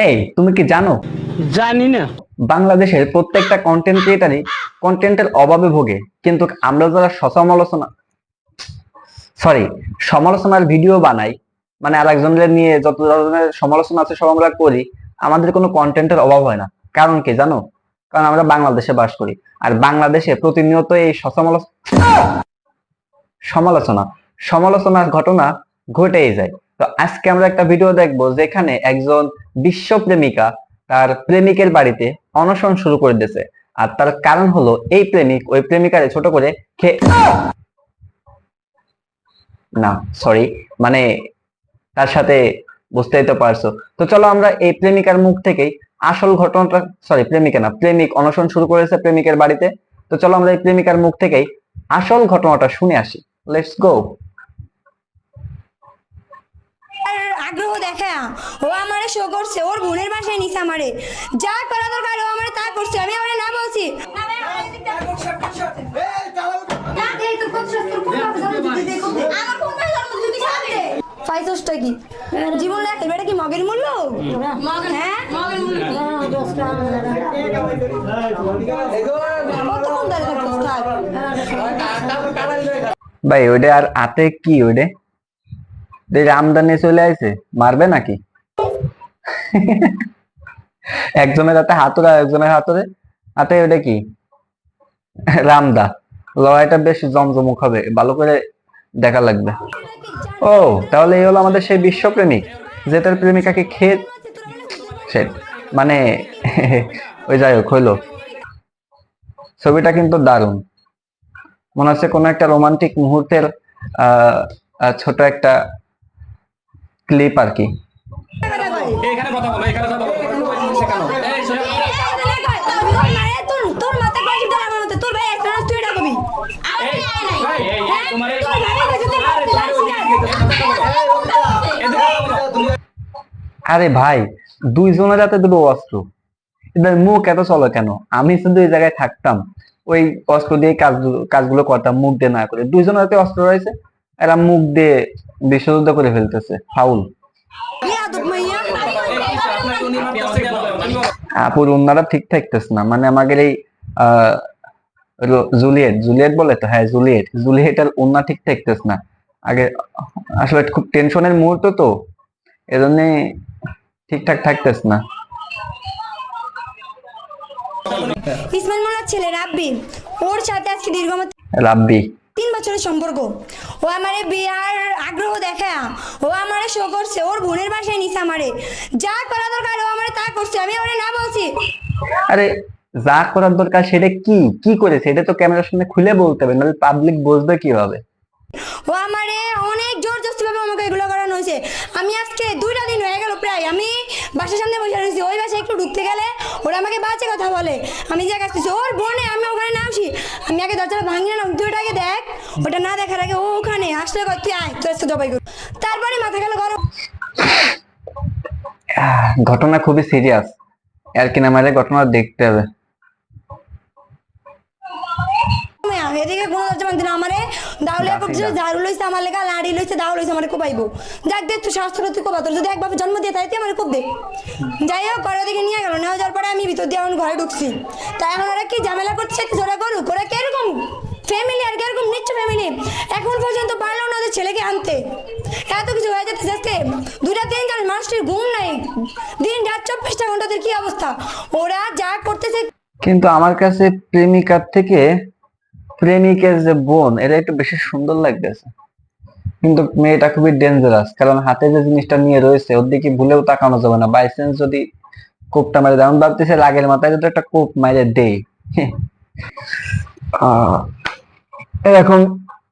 এই তুমি কি জানো, জানি না। বাংলাদেশের প্রত্যেকটা কন্টেন্ট ক্রিয়েটারই কন্টেন্টের অভাবে ভোগে, কিন্তু আমরা যারা সমালোচনার ভিডিও বানাই, মানে আরেকজনের নিয়ে যত ধরনের সমালোচনা আছে সব আমরা করি, আমাদের কোনো কন্টেন্টের অভাব হয় না। কারণ কি জানো? কারণ আমরা বাংলাদেশে বাস করি, আর বাংলাদেশে প্রতিনিয়ত এই সমালোচনা সমালোচনার ঘটনা ঘটেই যায়। তো আজকে আমরা একটা ভিডিও দেখবো যেখানে একজন বিশ্ব প্রেমিকা তার প্রেমিকের বাড়িতে অনশন শুরু করে দিয়েছে। আর তার কারণ হলো এই প্রেমিক ওই প্রেমিকারে ছোট করে খেয়ে না, সরি, মানে তার সাথে, বুঝতেই তো পারছো। তো চলো আমরা এই প্রেমিকার মুখ থেকেই আসল ঘটনাটা, সরি প্রেমিকা না, প্রেমিক অনশন শুরু করেছে প্রেমিকের বাড়িতে। তো চলো আমরা এই প্রেমিকার মুখ থেকেই আসল ঘটনাটা শুনে আসি। Let's go. আগ্রহ দেখা ও আমারে শো করছে, ওর বোনের বাসায় নিছে আমারে, যা করা দরকার ও আমারে তা করছে, আমি আমারে না বলছি। ফাইসটা কি জীবন লেখে বেটা কি মগের মূল্য? হ্যাঁ ভাই ওইটা আর হাতে কি, ওইটা রামদানে চলে আইছে, মারবে নাকি? একজনের হাতে হাতুড়ে আর একজনের হাতে ওইটা কি? রামদা। লড়াইটা বেশ জমজমক হবে, ভালো করে দেখা লাগবে। ও তাহলে এই হলো আমাদের সেই বিশ্বপ্রেমিক যে তার প্রেমিকাকে খেয়ে মানে ওই যাই হোক হইলো। ছবিটা কিন্তু দারুণ, মনে হচ্ছে কোনো একটা রোমান্টিক মুহূর্তের ছোট একটা ক্লিপ আর কি। আরে ভাই, দুইজনের হাতে দুটো অস্ত্র, এদের মুখ এত চলো কেন? আমি শুধু এই জায়গায় থাকতাম, ওই অস্ত্র দিয়ে কাজগুলো করতাম, মুখ দিয়ে না করে। দুইজনের হাতে অস্ত্র রয়েছে, এরা মুখ দিয়ে বিশ্বযুদ্ধ করে ফেলতেছে, ফাউল। আপুর ওনারা ঠিক থাকতেছে না, মানে আমাদের এই আহ জুলিয়েট জুলিয়েট বলে তো, হ্যাঁ জুলিয়েটের ওনা ঠিক থাকতেছে না। আগে আসলে খুব টেনশনের মুহূর্ত তো, এজন্য ঠিকঠাক থাকতেছে না। ইসমাইল মোল্লার ছেলে রাব্বি, ওর সাথে আজকে রাব্বি 3 বছরের সম্পর্ক। ও আমারে বিয়ার আগ্রহ দেখা ও আমারে শো করছে, ওর বোনের বাসায় নিছে আমারে, যা করা দরকার ও আমারে তা করছে, আমি ওরে না বলছি। আরে যা করার দরকার সেটা কি কি করেছে, এটা তো ক্যামেরার সামনে খুলে বলতে হবে, নাহলে পাবলিক বুঝবে কিভাবে। ও আমারে অনেক জোর জবরদস্তি ভাবে আমাকে এগুলো করানো হয়েছে। আমি আজকে 2টা দিন হয়ে গেল প্রায়, আমি বাসার সামনে বসে রয়েছি, ওই বাসায় একটু ঢুকতে গেলে ওরা আমাকে বাজে কথা বলে, আমি যা কাছে ওর বোনে, আমি ওখানে নামছি, আমি আগে দরজাটা ভাঙিয়ে নাম, তুই ওটাকে দেখ, ওটা না দেখার আগে ও ওখানে আসলে তুই আয়, তুই আজকে জবাই কর। তারপরে মাথা গেল গরম। ঘটনা খুবই সিরিয়াস, আর কি নামারে ঘটনা দেখতে হবে। এদিকে কোনো দরজা ভাঙতে না, আমারে দাউলিয়া করছে, ঝাড়ু লইছে আমার লেগা, লাড়ি লইছে, দাও লইছে, আমারে কোবাইবো। যাক দে তুই শাস্ত্র তুই কোবা, তোর যদি একভাবে জন্ম দিয়ে তাই তুই আমারে কোব দে। যাই হোক ঘরের দিকে নিয়ে গেল, নেওয়া যাওয়ার পরে আমি ভিতর দিয়ে এখন ঘরে ঢুকছি। তাই এখন ওরা কি ঝামেলা করছে, ওরা করুক, ওরা কিরকম ফ্যামিলি আর কিরকম নিচ্ছ ফ্যামিলি, এখন পর্যন্ত পারলো না ওদের ছেলেকে আনতে। এত কিছু হয়ে যাচ্ছে আজকে 2টা দিন কারণ মানুষটির ঘুম নাই, দিন রাত 24টা ঘন্টা, ওদের কি অবস্থা, ওরা যা করতেছে। কিন্তু আমার কাছে প্রেমিকার থেকে প্রেমিকের যে বোন, এটা একটু বেশি সুন্দর লাগতেছে। কিন্তু মেয়েটা খুবই ডেঞ্জারাস, কারণ হাতে যে জিনিসটা নিয়ে রয়েছে ওর দিকে ভুলেও তাকানো যাবে না। বাই চান্স যদি কোপটা মারে, যেমন ভাবতেছে লাগের মাথায় যদি একটা কোপ মারে দেই। এখন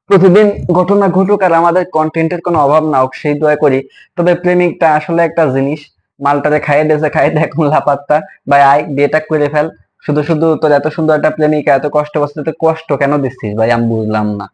প্রতিদিন ঘটনা ঘটুক আর আমাদের কন্টেন্টের কোনো অভাব না হোক, সেই দোয়া করি। তবে প্রেমিকটা আসলে একটা জিনিস, মালটারে খাইয়ে দিয়েছে, খাইয়ে দেয় এখন লাপাত্তা। ভাই আয় বিয়েটা করে ফেল, শুধু শুধু তোর এত সুন্দর একটা প্রেমিকা এত কষ্ট করছে, কষ্ট কেন দিচ্ছিস ভাই, আমি বুঝলাম না।